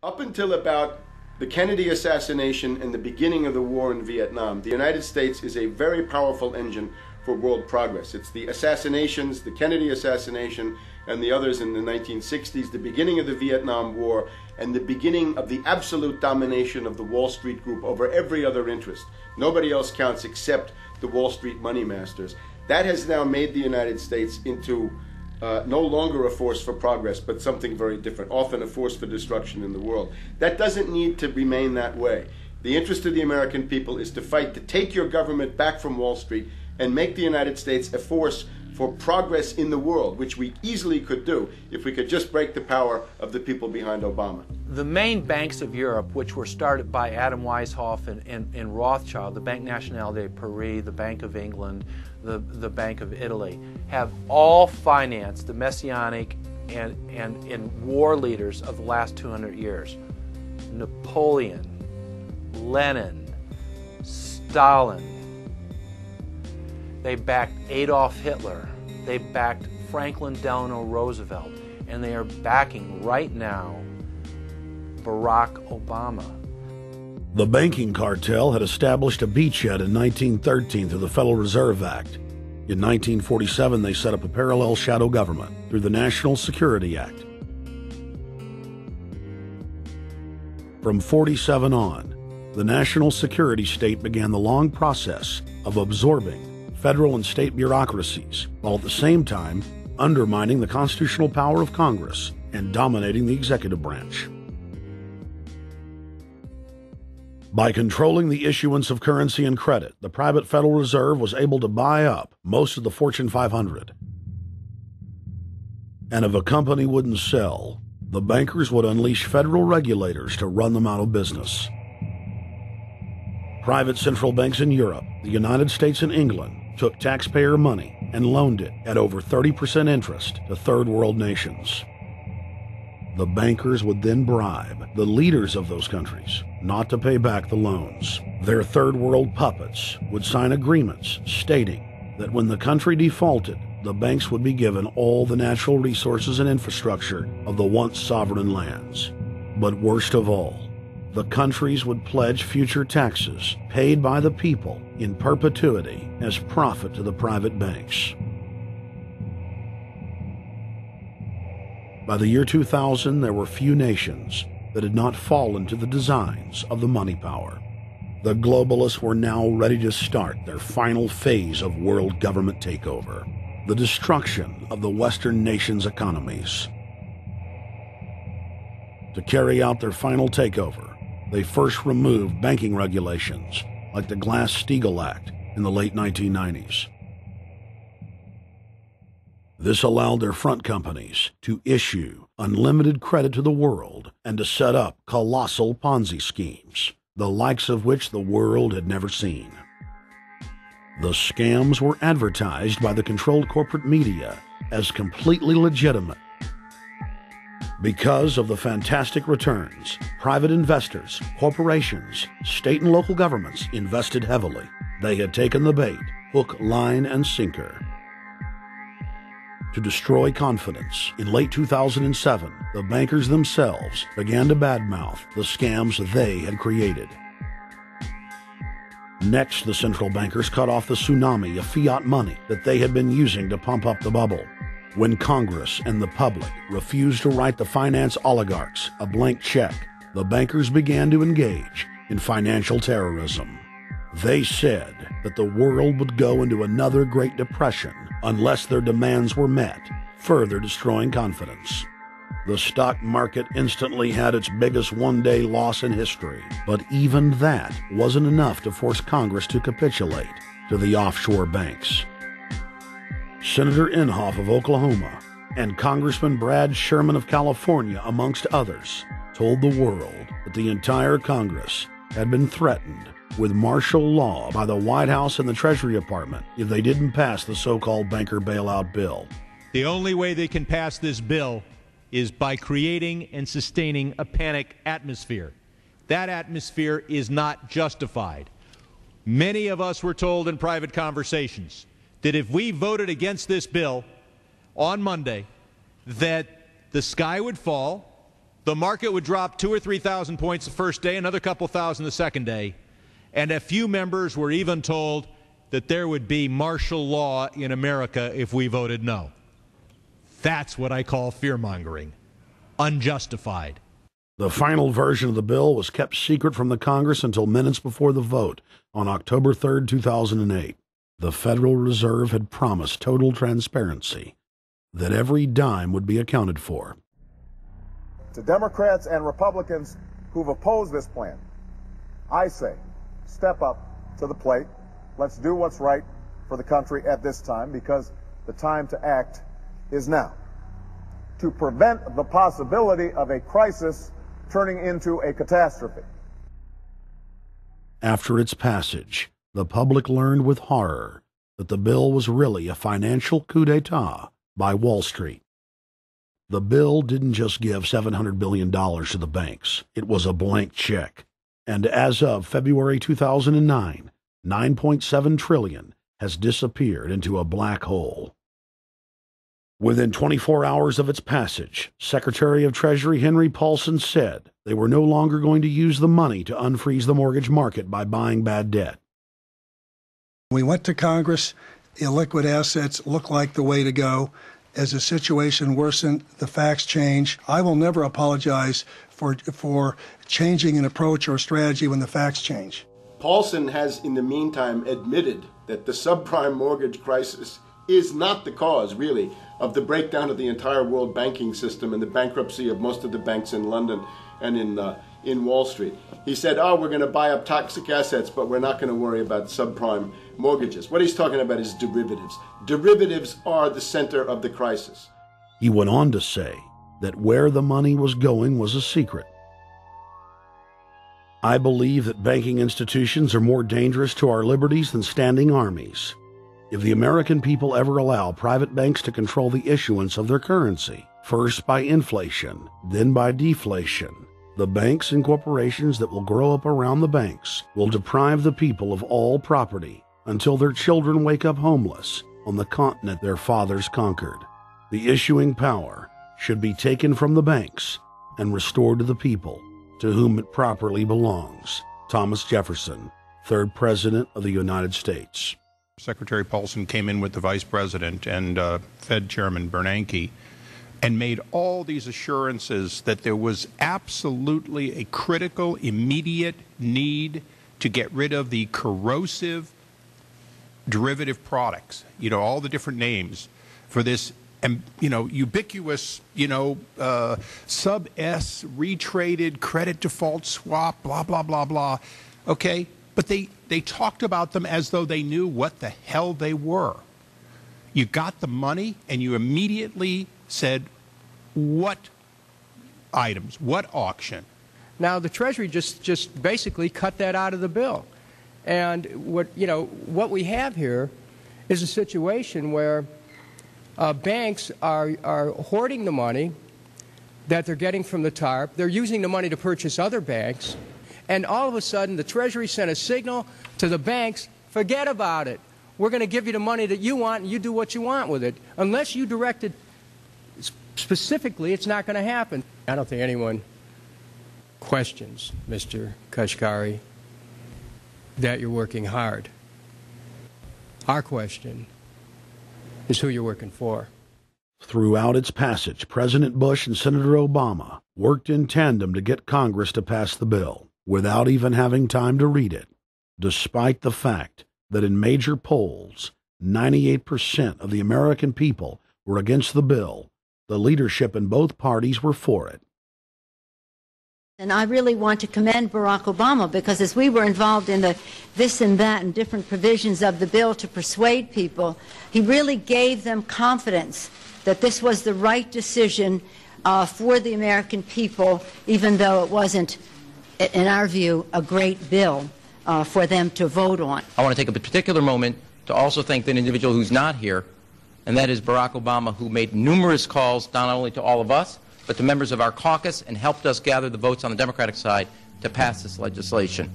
Up until about the Kennedy assassination and the beginning of the war in Vietnam, the United States is a very powerful engine for world progress. It's the assassinations, the Kennedy assassination, and the others in the 1960s, the beginning of the Vietnam War, and the beginning of the absolute domination of the Wall Street group over every other interest. Nobody else counts except the Wall Street money masters. That has now made the United States into no longer a force for progress, but something very different, often a force for destruction in the world. That doesn't need to remain that way. The interest of the American people is to fight to take your government back from Wall Street and make the United States a force for progress in the world, which we easily could do if we could just break the power of the people behind Obama. The main banks of Europe, which were started by Adam Weishaupt and Rothschild, the Banque Nationale de Paris, the Bank of England, the Bank of Italy, have all financed the messianic and war leaders of the last 200 years. Napoleon, Lenin, Stalin. They backed Adolf Hitler. They backed Franklin Delano Roosevelt. And they are backing right now Barack Obama. The banking cartel had established a beachhead in 1913 through the Federal Reserve Act. In 1947, they set up a parallel shadow government through the National Security Act. From 47 on, the national security state began the long process of absorbing federal and state bureaucracies, while at the same time undermining the constitutional power of Congress and dominating the executive branch. By controlling the issuance of currency and credit, the private Federal Reserve was able to buy up most of the Fortune 500. And if a company wouldn't sell, the bankers would unleash federal regulators to run them out of business. Private central banks in Europe, the United States, and England took taxpayer money and loaned it at over 30% interest to third world nations. The bankers would then bribe the leaders of those countries not to pay back the loans. Their third world puppets would sign agreements stating that when the country defaulted, the banks would be given all the natural resources and infrastructure of the once sovereign lands. But worst of all, the countries would pledge future taxes paid by the people in perpetuity as profit to the private banks. By the year 2000, there were few nations that had not fallen to the designs of the money power. The globalists were now ready to start their final phase of world government takeover, the destruction of the Western nations' economies. To carry out their final takeover, they first removed banking regulations like the Glass-Steagall Act in the late 1990s. This allowed their front companies to issue unlimited credit to the world and to set up colossal Ponzi schemes, the likes of which the world had never seen. The scams were advertised by the controlled corporate media as completely legitimate. Because of the fantastic returns, private investors, corporations, state and local governments invested heavily. They had taken the bait, hook, line, and sinker. To destroy confidence, in late 2007, the bankers themselves began to badmouth the scams they had created. Next, the central bankers cut off the tsunami of fiat money that they had been using to pump up the bubble. When Congress and the public refused to write the finance oligarchs a blank check, the bankers began to engage in financial terrorism. They said that the world would go into another Great Depression unless their demands were met, further destroying confidence. The stock market instantly had its biggest one-day loss in history, but even that wasn't enough to force Congress to capitulate to the offshore banks. Senator Inhofe of Oklahoma and Congressman Brad Sherman of California, amongst others, told the world that the entire Congress had been threatened with martial law by the White House and the Treasury Department if they didn't pass the so-called banker bailout bill. The only way they can pass this bill is by creating and sustaining a panic atmosphere. That atmosphere is not justified. Many of us were told in private conversations that if we voted against this bill on Monday, that the sky would fall, the market would drop 2,000 or 3,000 points the first day, another couple thousand the second day, and a few members were even told that there would be martial law in America if we voted no. That's what I call fear-mongering. Unjustified. The final version of the bill was kept secret from the Congress until minutes before the vote on October 3, 2008. The Federal Reserve had promised total transparency, that every dime would be accounted for. To Democrats and Republicans who've opposed this plan, I say, step up to the plate. Let's do what's right for the country at this time, because the time to act is now, to prevent the possibility of a crisis turning into a catastrophe. After its passage, the public learned with horror that the bill was really a financial coup d'etat by Wall Street. The bill didn't just give $700 billion to the banks. It was a blank check. And as of February 2009, $9.7 trillion has disappeared into a black hole. Within 24 hours of its passage, Secretary of Treasury Henry Paulson said they were no longer going to use the money to unfreeze the mortgage market by buying bad debt. We went to Congress. Illiquid assets look like the way to go. As the situation worsened, the facts change. I will never apologize for changing an approach or strategy when the facts change. Paulson has, in the meantime, admitted that the subprime mortgage crisis is not the cause, really, of the breakdown of the entire world banking system and the bankruptcy of most of the banks in London and in Wall Street. He said, we're going to buy up toxic assets, but we're not going to worry about subprime mortgages. What he's talking about is derivatives. Derivatives are the center of the crisis. He went on to say that where the money was going was a secret. I believe that banking institutions are more dangerous to our liberties than standing armies. If the American people ever allow private banks to control the issuance of their currency, first by inflation, then by deflation, the banks and corporations that will grow up around the banks will deprive the people of all property until their children wake up homeless on the continent their fathers conquered. The issuing power should be taken from the banks and restored to the people, to whom it properly belongs. Thomas Jefferson, 3rd President of the United States. Secretary Paulson came in with the Vice President and Fed Chairman Bernanke and made all these assurances that there was absolutely a critical, immediate need to get rid of the corrosive derivative products, all the different names for this, ubiquitous, sub-S retraded credit default swap, blah, blah, blah, blah. Okay? But they talked about them as though they knew what the hell they were. You got the money and you immediately said, what items, what auction? Now, the Treasury just basically cut that out of the bill. And what we have here is a situation where banks are hoarding the money that they're getting from the TARP. They're using the money to purchase other banks. And all of a sudden, the Treasury sent a signal to the banks, forget about it. We're going to give you the money that you want, and you do what you want with it. Unless you direct it specifically, it's not going to happen. I don't think anyone questions, Mr. Kashkari, that you're working hard. Our question is who you're working for. Throughout its passage, President Bush and Senator Obama worked in tandem to get Congress to pass the bill without even having time to read it, despite the fact that in major polls, 98% of the American people were against the bill. The leadership in both parties were for it. And I really want to commend Barack Obama, because as we were involved in the this and that and different provisions of the bill to persuade people, he really gave them confidence that this was the right decision for the American people, even though it wasn't, in our view, a great bill for them to vote on. I want to take a particular moment to also thank the individual who's not here, and that is Barack Obama, who made numerous calls not only to all of us, but to members of our caucus and helped us gather the votes on the Democratic side to pass this legislation.